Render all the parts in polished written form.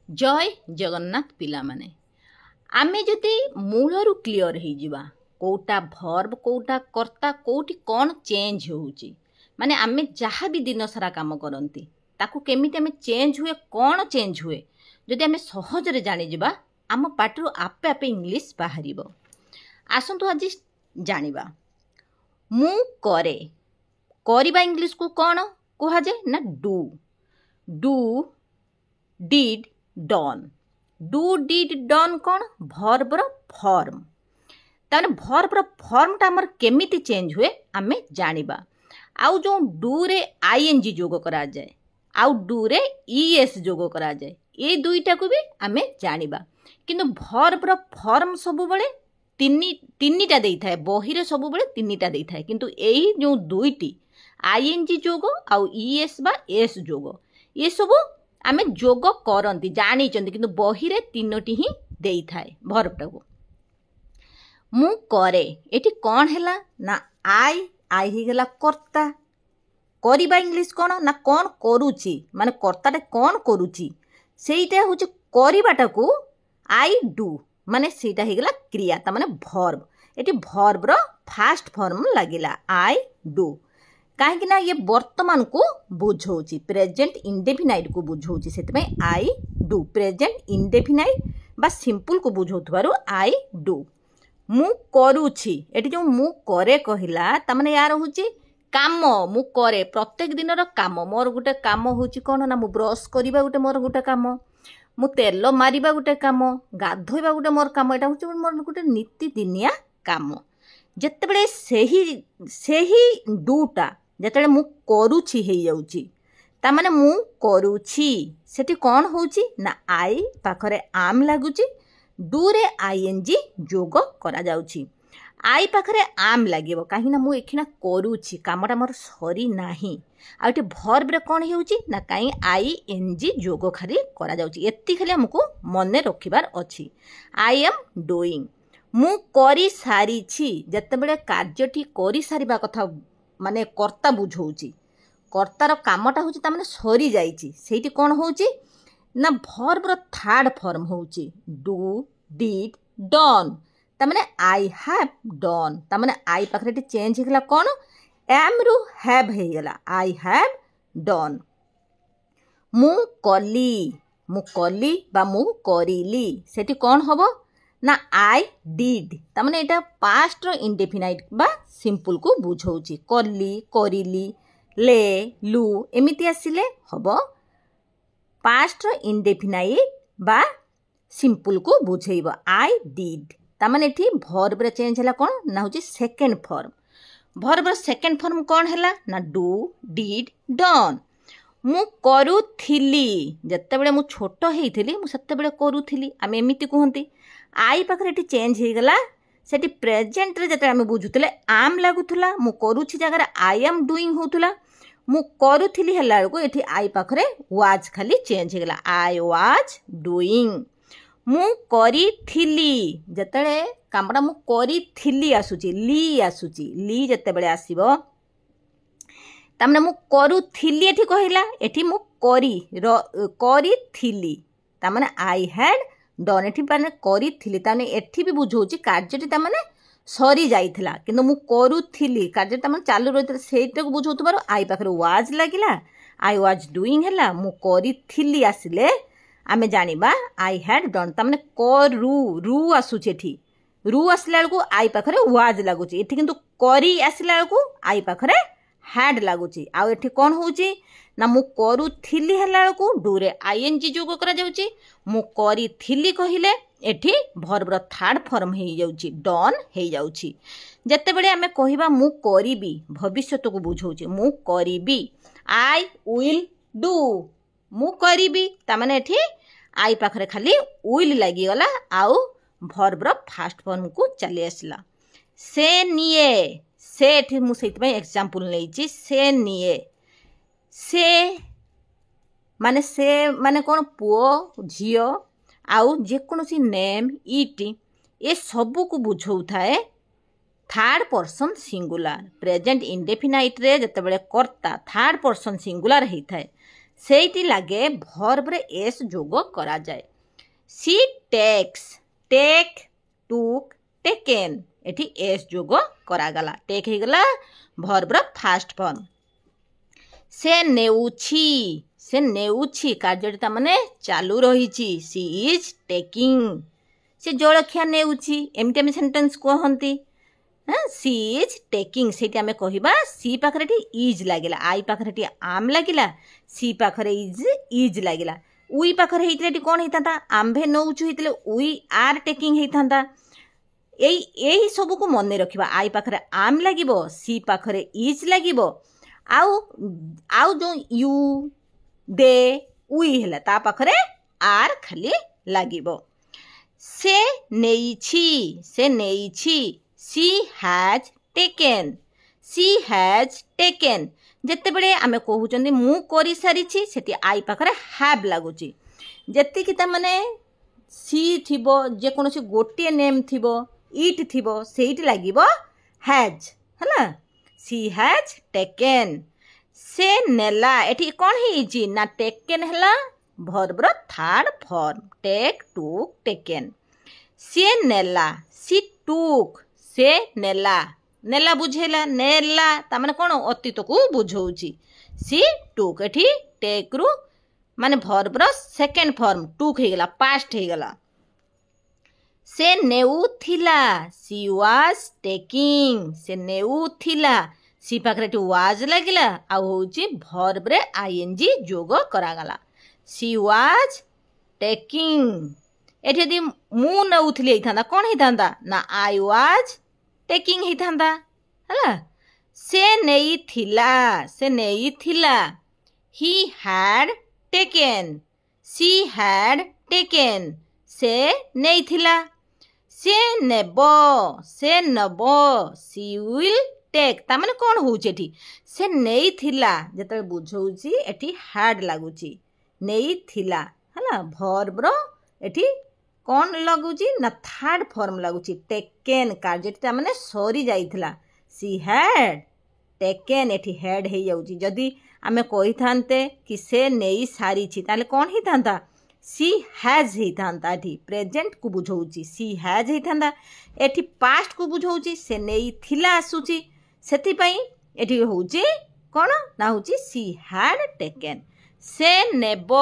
जय जगन्नाथ पिला माने आमे जदि मूलरू क्लियर हो जिबा कोटा भर्ब कोटा कर्ता कोठी कौन चेंज होउची माने आमे जहाँ भी दिन सारा काम करती ताकू केमिति आमे चेंज हुए कौन चेंज हुए जदि आमे सहज रे जानि जिबा आम पाटरू आपे आपे इंग्लिश बाहरिबो। आसंतु आज जानिबा मु करे करिबा इंग्लिश को कौन कहा जाए ना do do did done do did done कौन भर्बर फॉर्म ताने भर्बर फॉर्मटा हमर केमिति चेंज हुए आमे जानिबा। आउ जो डू रे आईएनजी जोग करा जाए आउ डू रे ईएस जोग करा जाए ए दुईटा को भी आमे जानिबा। किंतु भर्बर फॉर्म सब बळे तीनिटा देई थाए बही रे सब बळे तीनिटा देई थाए किंतु एही जो दुईटी आईएनजी जोग आउ ईएस बा एस जोग ये सब आमे जोग करंती जानी चंदी किंतु बही रे तीनोटी ही देई थाए भर्बटा को। मु करे एठी कौन हैला ना आई आई ही गेला कर्ता करिबा इंग्लिश कौन ना कौन करूची माने कर्ताटे कौन करूची सेईटा होची करिबाटा को आई डू माने सेईटा ही गेला क्रिया ता माने भर्ब एठी भर्ब रो फास्ट फॉर्म लागिला आई डू काहे कि ना ये वर्तमान को बुझौची प्रेजेंट इंडेफिनाइट को बुझौची सेतमे आई डू प्रेजेंट इंडेफिनाइट बा सिंपल को बुझौथबारो आई डू। मु करूची एठी जो मु करे कहिला ता माने यार होची काम मु करे प्रत्येक दिन रो काम मोर गुटे काम होची कोन ना मु ब्रश करिबा गुटे मोर गुटे काम मु तेल मारिबा गुटे काम गाधोइबा गुटे मोर काम एटा होची मोर गुटे नीति दिनिया काम जते बळे सेही डूटा जते मु करूची हे जाउची ता माने मु करूची सेठी कोन होची ना आई पाखरे आम लागुची डू रे आईएनजी जोग करा जाउची आई पाखरे आम लागिबो काहे ना मु एखिना करूची कामटा मोर सरी नाही आ एठी भर्ब रे कोन हेउची ना काई आईएनजी जोग खाली करा जाउची एत्ती खाली हमकु मने रखिबार अछि। आई एम डूइंग मु करी सारी छी जते बेले कार्यटी करी सारिबा कथा माने कर्ता बुझौची कर्तार कामटा होची ता माने सरी जाईची सेठी कोन होची ना भर्ब रो थर्ड फॉर्म होची डू डिड डन ता माने आई हैव डन ता माने आई पाखरे टी चेंज हेगला कोन एम रु हैव हे गेला आई हैव डन। मु कली बा मु करिली सेठी कोन हबो ना आई डिड ता माने एटा पास्ट रो इंडेफिनाइट बा सिंपल को बुझौची कली करिली ले लू एमिति आसिले हबो पास्ट रो इंडेफिनाइट बा सिंपल को बुझेइबो आई डिड ता माने एठी भर्ब रे चेंज हला कोन ना होची सेकंड फॉर्म भर्ब रो सेकंड फॉर्म कोन हला ना डू डिड डन। मु करूथिली जते बेले मु छोटो हेइथिली मु सते बेले करूथिली आमे एमिति कहंती आई पाखरे एठी चेंज हे गेला सेठी प्रेजेंट रे जते आमे बुझुतले आम लागुथला मु करूछि जगह आई एम डूइंग होतला मु करूथिली हला को एठी आई पाखरे वाज खाली चेंज हे गेला आई वाज डूइंग। मु करिथिली जते कामडा मु करिथिली आसुची ली जते बेले आसीबो तामने मु करूथिली एठी कहिला एठी मु करिथिली तामने आई हैड डन एठी माने करिथिली ताने एठी भी बुझौची कार्यटी तामने सरी जाइथिला किंतु मु करूथिली कार्य तामने चालू रहितले सेटा को बुझौतबारो आई पाखरे वाज लागिला आई वाज डूइंग हला मु करिथिली आसिले आमे जानिबा आई हैड डन तामने रू आसुची एठी रू आसला को आई पाखरे वाज लागुची एठी किंतु करी आसला को आई पाखरे हैड लागुची आ एठी कोन होउची ना मु करूथिली हला को डू रे आईएनजी जोग करा जाउची मु करिथिली कहिले एठी भर्ब रो थर्ड फॉर्म हे जाउची डन हे जाउची। जते बेले आमे कहिबा मु करिबी भविष्यत को बुझौची मु करिबी आई विल डू मु करिबी ता माने एठी आई पाखरे खाली विल लागी गला आउ भर्ब रो फास्ट फॉर्म को चली आसला। से निये से एठी मु सेति में एग्जांपल लेइची से निये से माने कोन पुओ झियो आउ जे कोनोसी नेम इट ए सबु को बुझौ थाए third person singular present indefinite रे जते बेले कर्ता थर्ड पर्सन सिंगुलर हेइ थाए ସେଇଠି ଲାଗେ ଭର୍ବରେ ଏସ୍ ଯୋଗ କରାଯାଏ। C tax, take, took, taken, ଏଠି ଏସ୍ ଯୋଗ କରାଗଲା। ଟେକ୍ ହେଇଗଲା ଭର୍ବର ଫାଷ୍ଟ ଫର୍ମ। ସେ ନେଉଛି, ସେ ନେଉଛି କାର୍ଯ୍ୟଟି ତା ମାନେ ଚାଲୁ ରହିଛି। ସି ଇଜ୍ ଟେକିଂ, ସେ ଜଳଖିଆ ନେଉଛି, ଏମିତି ଆମେ ସେଣ୍ଟେନ୍ସ କୁହନ୍ତି। ସି ଇଜ୍ ଟେକିଂ, ସେଇଠି ଆମେ କହିବା ସି ପାଖରେ ଏଠି ଇଜ୍ ଲାଗିଲା, ଆଇ ପାଖରେ ଏଠି ଆମ୍ ଲାଗିଲା, ସି ପାଖରେ ଇଜ୍ ଲାଗିଲା। ଉଇ ପାଖରେ ହେଇଥିଲେ ଏଠି କ'ଣ ହେଇଥାନ୍ତା? ଆମ୍ଭେ ନେଉଛୁ ହେଇଥିଲେ ଉଇ ଆର୍ ଟେକିଂ ହେଇଥାନ୍ତା। ଏଇ ସବୁକୁ ମନେ ରଖିବା। ଆଇ ପାଖରେ ଆମ୍ ଲାଗିବ, ସି ପାଖରେ ଇଜ୍ ଲାଗିବ, ଆଉ ଯେଉଁ ୟୁ ଦେ ଉଇ ହେଲା ତା ପାଖରେ ଆର୍ ଖାଲି ଲାଗିବ। ସେ ନେଇଛି, ସେ ନେଇଛି। C has taken, C has taken. ଯେତେବେଳେ ଆମେ କହୁଛନ୍ତି ମୁଁ କରିସାରିଛି, ସେଠି ଆଇ ପାଖରେ ହ୍ୟାଭ୍ ଲାଗୁଛି। ଯେତିକି ତାମାନେ ସି ଥିବ, ଯେକୌଣସି ଗୋଟିଏ ନେମ୍ ଥିବ, ଇଟ୍ ଥିବ, ସେଇଠି ଲାଗିବ ହ୍ୟାଜ୍ ହେଲା। She has taken. ସେ ନେଲା, ଏଠି କ'ଣ ହେଇଛି ନା ଟେକେନ୍ ହେଲା ଭର୍ବର third form. Take, took, taken. ସିଏ ନେଲା, ସି ଟୁକ୍, ସେ ନେଲା, ନେଲା ବୁଝେଇଲା, ନେଲା ତାମାନେ କ'ଣ ଅତୀତକୁ ବୁଝଉଛି। ସି ଟୁକ୍, ଏଠି ଟେକ୍ରୁ ମାନେ ଭର୍ବର ସେକେଣ୍ଡ ଫର୍ମ ଟୁକ୍ ହେଇଗଲା, ପାଷ୍ଟ ହେଇଗଲା। ସେ ନେଉଥିଲା, ସି ୱାଜ୍ ଟେକିଂ, ସେ ନେଉଥିଲା, ସି ପାଖରେ ଏଠି ୱାଜ୍ ଲାଗିଲା, ଆଉ ହେଉଛି ଭର୍ବରେ ଆଇଏନ୍ଜି ଯୋଗ କରାଗଲା। C was taking. ଏଠି ଯଦି ମୁଁ ନେଉଥିଲି ହେଇଥାନ୍ତା, କ'ଣ ହେଇଥାନ୍ତା ନା ଆଇ ୱାଜ୍ ଟେକିଂ ହେଇଥାନ୍ତା ହେଲା। ସେ ନେଇଥିଲା, ସେ ନେଇଥିଲା। He had taken, C had taken, ସେ ନେଇଥିଲା। ସେ ନେବ, ସେ ନେବ, ସି ୱିଲ୍ ଟେକ୍। ତାମାନେ କ'ଣ ହେଉଛି ଏଠି? ସେ ନେଇଥିଲା ଯେତେବେଳେ ବୁଝଉଛି ଏଠି ହ୍ୟାଡ୍ ଲାଗୁଛି, ନେଇଥିଲା ହେଲା। ଭର୍ବର ଏଠି କ'ଣ ଲାଗୁଛି ନା ଥାର୍ଡ ଫର୍ମ ଲାଗୁଛି। ଟେକେନ୍, କାର୍ଯ୍ୟଟି ତାମାନେ ସରି ଯାଇଥିଲା। ସି ହ୍ୟାଡ୍ ଟେକେନ୍, ଏଠି ହେଡ୍ ହେଇଯାଉଛି। ଯଦି ଆମେ କହିଥାନ୍ତେ କି ସେ ନେଇ ସାରିଛି, ତାହେଲେ କ'ଣ ହେଇଥାନ୍ତା? ସି ହ୍ୟାଜ୍ ହେଇଥାନ୍ତା। ଏଠି ପ୍ରେଜେଣ୍ଟକୁ ବୁଝଉଛି, ସି ହ୍ୟାଜ୍ ହେଇଥାନ୍ତା। ଏଠି ପାଷ୍ଟକୁ ବୁଝଉଛି, ସେ ନେଇଥିଲା ଆସୁଛି। ସେଥିପାଇଁ ଏଠି ହେଉଛି କ'ଣ ନା ହେଉଛି ସି ହ୍ୟାଡ୍ ଟେକେନ୍। ସେ ନେବ,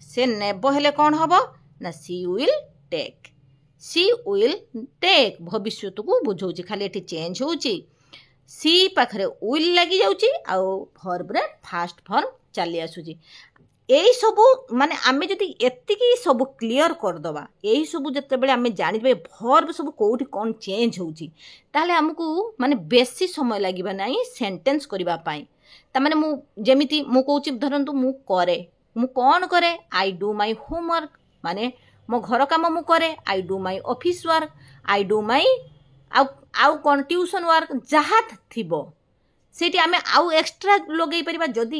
ସେ ନେବ ହେଲେ କ'ଣ ହେବ ନା she will take, she will take ଭବିଷ୍ୟତକୁ ବୁଝଉଛି। ଖାଲି ଏଠି ଚେଞ୍ଜ ହେଉଛି, ସି ପାଖରେ ୱିଲ୍ ଲାଗିଯାଉଛି, ଆଉ ଭର୍ବରେ ଫାଷ୍ଟ ଫର୍ମ ଚାଲି ଆସୁଛି। ଏଇସବୁ ମାନେ ଆମେ ଯଦି ଏତିକି ସବୁ କ୍ଲିଅର କରିଦେବା, ଏଇସବୁ ଯେତେବେଳେ ଆମେ ଜାଣିଦେବେ ଭର୍ବ ସବୁ କେଉଁଠି କ'ଣ ଚେଞ୍ଜ ହେଉଛି, ତାହେଲେ ଆମକୁ ମାନେ ବେଶୀ ସମୟ ଲାଗିବ ନାହିଁ ସେଣ୍ଟେନ୍ସ କରିବା ପାଇଁ। ତାମାନେ ମୁଁ ଯେମିତି ମୁଁ କହୁଛି, ଧରନ୍ତୁ ମୁଁ କରେ, ମୁଁ କ'ଣ କରେ? ଆଇ ଡୁ ମାଇ ହୋମୱାର୍କ, ମାନେ ମୋ ଘର କାମ ମୁଁ କରେ। I do my office work, I do my ଆଉ କ'ଣ ଟ୍ୟୁସନ୍ ୱାର୍କ, ଯାହା ଥିବ ସେଇଠି ଆମେ ଆଉ ଏକ୍ସଟ୍ରା ଲଗେଇ ପାରିବା। ଯଦି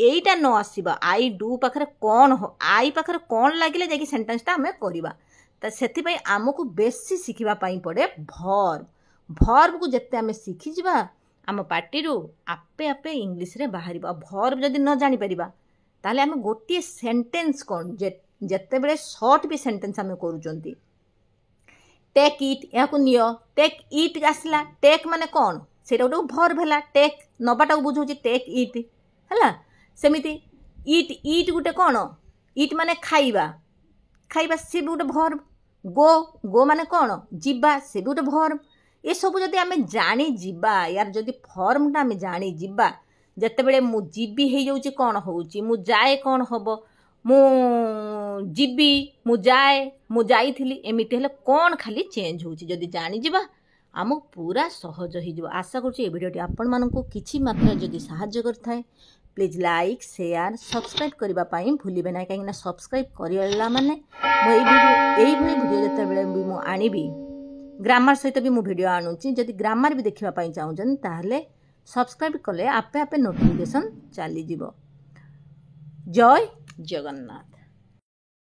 ଏଇଟା ନ ଆସିବା, ଆଇ ଡୁ ପାଖରେ କ'ଣ, ଆଇ ପାଖରେ କ'ଣ ଲାଗିଲେ ଯାଇକି ସେଣ୍ଟେନ୍ସଟା ଆମେ କରିବା। ତ ସେଥିପାଇଁ ଆମକୁ ବେଶୀ ଶିଖିବା ପାଇଁ ପଡ଼େ ଭର୍ବ। ଭର୍ବକୁ ଯେତେ ଆମେ ଶିଖିଯିବା, ଆମ ପାଟିରୁ ଆପେ ଆପେ ଇଂଲିଶରେ ବାହାରିବ। ଭର୍ବ ଯଦି ନ ଜାଣିପାରିବା, ତାହେଲେ ଆମେ ଗୋଟିଏ ସେଣ୍ଟେନ୍ସ କ'ଣ, ଯେତେବେଳେ ସର୍ଟ ବି ସେଣ୍ଟେନ୍ସ ଆମେ କରୁଛନ୍ତି, ଟେକ୍ ଇଟ୍, ଏହାକୁ ନିଅ, ଟେକ୍ ଇଟ୍ ଆସିଲା। ଟେକ୍ ମାନେ କ'ଣ? ସେଇଟା ଗୋଟେ ଭର୍ବ ହେଲା। ଟେକ୍ ନେବାଟାକୁ ବୁଝଉଛି, ଟେକ୍ ଇଟ୍ ହେଲା। ସେମିତି ଇଟ୍, ଇଟ୍ ଗୋଟେ କ'ଣ? ଇଟ୍ ମାନେ ଖାଇବା, ଖାଇବା ସିଏ ବି ଗୋଟେ ଭର୍ବ। ଗୋ, ଗୋ ମାନେ କ'ଣ? ଯିବା, ସେ ବି ଗୋଟେ ଭର୍ବ। ଏସବୁ ଯଦି ଆମେ ଜାଣିଯିବା, ୟାର ଯଦି ଫର୍ମଟା ଆମେ ଜାଣିଯିବା, ଯେତେବେଳେ ମୁଁ ଯିବି ହେଇଯାଉଛି କ'ଣ ହେଉଛି, ମୁଁ ଯାଏ କ'ଣ ହେବ, ମୁଁ ଯିବି, ମୁଁ ଯାଏ, ମୁଁ ଯାଇଥିଲି, ଏମିତି ହେଲେ କ'ଣ ଖାଲି ଚେଞ୍ଜ ହେଉଛି। ଯଦି ଜାଣିଯିବା ଆମକୁ ପୁରା ସହଜ ହେଇଯିବ। ଆଶା କରୁଛି ଏ ଭିଡ଼ିଓଟି ଆପଣମାନଙ୍କୁ କିଛି ମାତ୍ରାରେ ଯଦି ସାହାଯ୍ୟ କରିଥାଏ, ପ୍ଲିଜ୍ ଲାଇକ୍, ସେୟାର, ସବସ୍କ୍ରାଇବ୍ କରିବା ପାଇଁ ଭୁଲିବେ ନାହିଁ। କାହିଁକିନା ସବସ୍କ୍ରାଇବ୍ କରିଲା ମାନେ ମୁଁ ଏଇଭଳି ଭିଡ଼ିଓ ଯେତେବେଳେ ବି ମୁଁ ଆଣିବି, ଗ୍ରାମାର ସହିତ ବି ମୁଁ ଭିଡ଼ିଓ ଆଣୁଛି। ଯଦି ଗ୍ରାମାର ବି ଦେଖିବା ପାଇଁ ଚାହୁଁଛନ୍ତି, ତାହେଲେ ସବସ୍କ୍ରାଇବ୍ କଲେ ଆପେ ଆପେ ନୋଟିଫିକେସନ୍ ଚାଲିଯିବ। ଜୟ ଜଗନ୍ନାଥ।